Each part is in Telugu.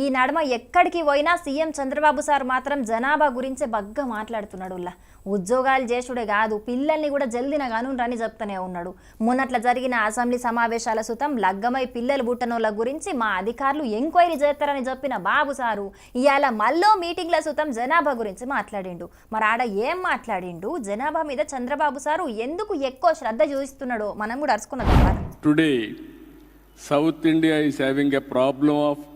ఈ నడమ ఎక్కడికి పోయినా సీఎం చంద్రబాబు సార్ మాత్రం జనాభా గురించే బగ్గా మాట్లాడుతున్నాడు. ఉద్యోగాలు చేసుడే కాదు, పిల్లల్ని కూడా జల్దిన కానుండ్రని చెప్తూనే ఉన్నాడు. మొన్నట్ల జరిగిన అసెంబ్లీ సమావేశాల సుతం లగ్గమై పిల్లలు పుట్టనోళ్ళ గురించి మా అధికారులు ఎంక్వైరీ చేస్తారని చెప్పిన బాబు సారు ఇవాళ మళ్ళీ మీటింగ్ల సుతం జనాభా గురించి మాట్లాడిండు. మరి ఆడ ఏం మాట్లాడిండు, జనాభా మీద చంద్రబాబు సారు ఎందుకు ఎక్కువ శ్రద్ధ చూపిస్తున్నాడో మనం కూడా అరుచుకున్నాం. Today south India is having a problem of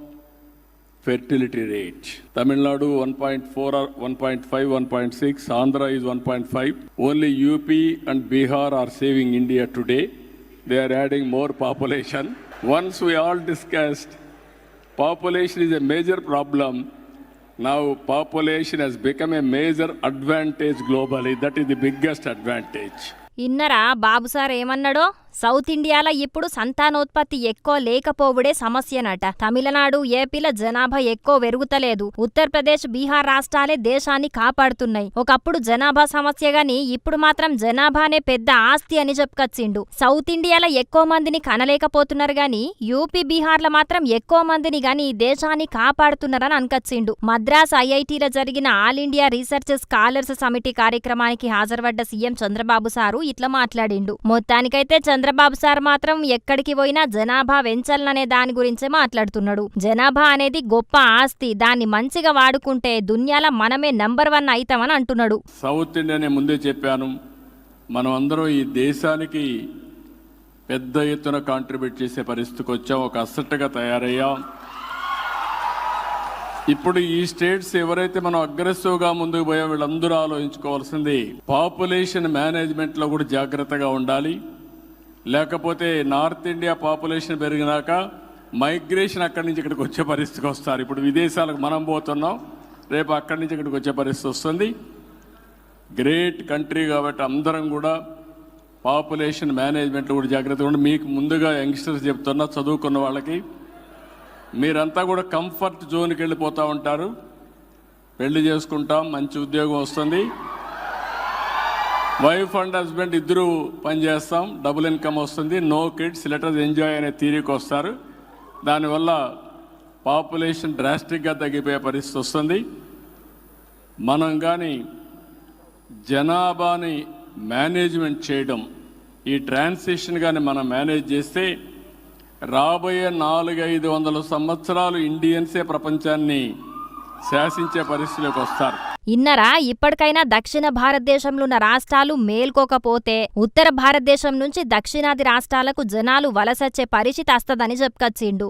fertility rate. Tamil Nadu 1.4 or 1.5, 1.6, Andhra is 1.5. Only UP and Bihar are saving India today. They are adding more population. Once we all discussed, population is a major problem. Now population has become a major advantage globally. That is the biggest advantage. ఇన్నరా బాబు సార్ ఏమన్నాడో? సౌత్ ఇండియాలో ఇప్పుడు సంతానోత్పత్తి ఎక్కువ లేకపోవడే సమస్యనట. తమిళనాడు, ఏపీల జనాభా ఎక్కువ పెరుగుతలేదు. ఉత్తరప్రదేశ్, బీహార్ రాష్ట్రాలే దేశాన్ని కాపాడుతున్నాయి. ఒకప్పుడు జనాభా సమస్య గాని ఇప్పుడు మాత్రం జనాభానే పెద్ద ఆస్తి అని చెప్పుకొచ్చిండు. సౌత్ ఇండియాలో ఎక్కువ మందిని కనలేకపోతున్నారు గాని యూపీ, బీహార్ల మాత్రం ఎక్కువ మందిని గాని దేశాన్ని కాపాడుతున్నారని అనుకొచ్చిండు. మద్రాస్ ఐఐటీలో జరిగిన ఆల్ ఇండియా రీసెర్చ్ స్కాలర్స్ సమిటీ కార్యక్రమానికి హాజరుపడ్డ సీఎం చంద్రబాబు సారు ఇట్లా మాట్లాడిండు. మొత్తానికైతే చంద్రబాబు సార్ మాత్రం ఎక్కడికి పోయినా జనాభా పెంచాలనే దాని గురించే మాట్లాడుతున్నాడు. జనాభా అనేది గొప్ప ఆస్తి, దాన్ని మంచిగా వాడుకుంటే దునియాలో మనమే నంబర్ 1 అవుతామని అంటున్నాడు. సౌత్ ఇండియానే ముందే చెప్పాను, మనం అందరం ఈ దేశానికి పెద్ద ఎత్తున కాంట్రిబ్యూట్ చేసే పరిస్థితికి వచ్చాం, ఒక అసెట్గా తయారయ్యాం. ఇప్పుడు ఈ స్టేట్స్ ఎవరైతే మనం అగ్రెసివ్గా ముందుకు పోయా వీళ్ళందరూ ఆలోచించుకోవాల్సింది పాపులేషన్ మేనేజ్మెంట్లో కూడా జాగ్రత్తగా ఉండాలి. లేకపోతే నార్త్ ఇండియా పాపులేషన్ పెరిగినాక మైగ్రేషన్ అక్కడి నుంచి ఇక్కడికి వచ్చే పరిస్థితికి వస్తారు. ఇప్పుడు విదేశాలకు మనం పోతున్నాం, రేపు అక్కడి నుంచి ఇక్కడికి వచ్చే పరిస్థితి వస్తుంది. గ్రేట్ కంట్రీ కాబట్టి అందరం కూడా పాపులేషన్ మేనేజ్మెంట్లో కూడా జాగ్రత్తగా ఉండి, మీకు ముందుగా యంగ్స్టర్స్ చెప్తున్నా, చదువుకున్న వాళ్ళకి మీరంతా కూడా కంఫర్ట్ జోన్కి వెళ్ళిపోతూ ఉంటారు. పెళ్లి చేసుకుంటాం, మంచి ఉద్యోగం వస్తుంది, వైఫ్ అండ్ హస్బెండ్ ఇద్దరు పనిచేస్తాం, డబుల్ ఇన్కమ్ వస్తుంది, నో కిడ్స్, లెటర్స్ ఎంజాయ్ అనే తీరికి వస్తారు. దానివల్ల పాపులేషన్ డ్రాస్టిక్గా తగ్గిపోయే పరిస్థితి వస్తుంది. మనం కానీ జనాభాని మేనేజ్మెంట్ చేయడం, ఈ ట్రాన్సిషన్ కానీ మనం మేనేజ్ చేస్తే రాబోయే 400-500 సంవత్సరాలు ఇండియన్సే ప్రపంచాన్ని శాసించే పరిస్థితిలోకి వస్తారు. ఇన్నరా ఇప్పటికైనా దక్షిణ భారతదేశంలో ఉన్న రాష్ట్రాలు మేల్కోకపోతే ఉత్తర భారతదేశం నుంచి దక్షిణాది రాష్ట్రాలకు జనాలు వలసొచ్చే పరిస్థితి వస్తదని చెప్పుకొచ్చిండు.